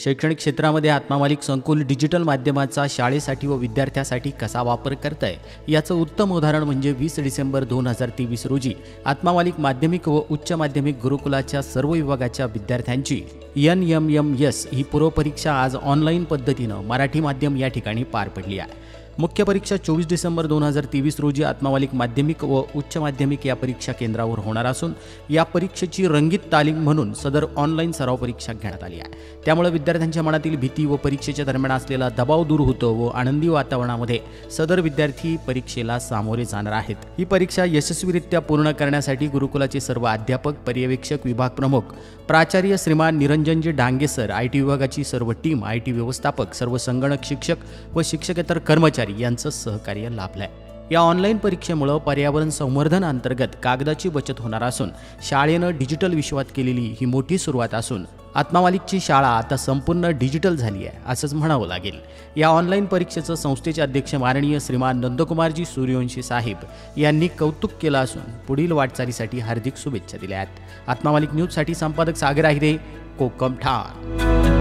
शैक्षणिक क्षेत्रामध्ये आत्मा मालिक संकुल डिजिटल माध्यमाचा शाळेसाठी व विद्यार्थ्यांसाठी कसा वापर करतंय याचं उत्तम उदाहरण म्हणजे 20 डिसेंबर 2023 रोजी आत्मा मालिक माध्यमिक व उच्च माध्यमिक गुरुकुलाच्या सर्व विभागाच्या विद्यार्थ्यांची NMMS ही पूर्वपरीक्षा आज ऑनलाईन पद्धतीनं मराठी माध्यम या ठिकाणी पार पडली आहे। मुख्य परीक्षा 24 डिसेंबर 2023 रोजी आत्मा मालिक माध्यमिक व उच्च माध्यमिक या परीक्षा केंद्रावर होणार असून या परीक्षेची रंगीत तालीम म्हणून सदर ऑनलाईन सराव परीक्षा घेण्यात आली आहे। त्यामुळे विद्यार्थ्यांच्या मनातील भीती व परीक्षेच्या दरम्यान असलेला दबाव दूर होतो व आनंदी वातावरणामध्ये सदर विद्यार्थी परीक्षेला सामोरे जाणार आहेत। ही परीक्षा यशस्वीरित्या पूर्ण करण्यासाठी गुरुकुलाचे सर्व अध्यापक, पर्यवेक्षक, विभाग प्रमुख, प्राचार्य श्रीमान निरंजनजी डांगे सर, IT विभागाची सर्व टीम, IT व्यवस्थापक, सर्व संगणक शिक्षक व शिक्षकेतर कर्मचारी यांचं सहकार्य लाभलंय। या ऑनलाईन परीक्षेमुळे पर्यावरण संवर्धन अंतर्गत कागदाची बचत होणार असून शाळेनं डिजिटल विश्वात केलेली ही मोठी सुरुवात असून आत्मा मालिकची शाळा आता संपूर्ण डिजिटल झाली आहे असंच म्हणावं लागेल। या ऑनलाईन परीक्षेचं संस्थेचे अध्यक्ष माननीय श्रीमान नंदकुमारजी सूर्यवंशी साहेब यांनी कौतुक केलं असून पुढील वाटचालीसाठी हार्दिक शुभेच्छा दिल्या आहेत। आत्मा मालिक न्यूजसाठी संपादक सागर आहिरे, कोकम ठाण।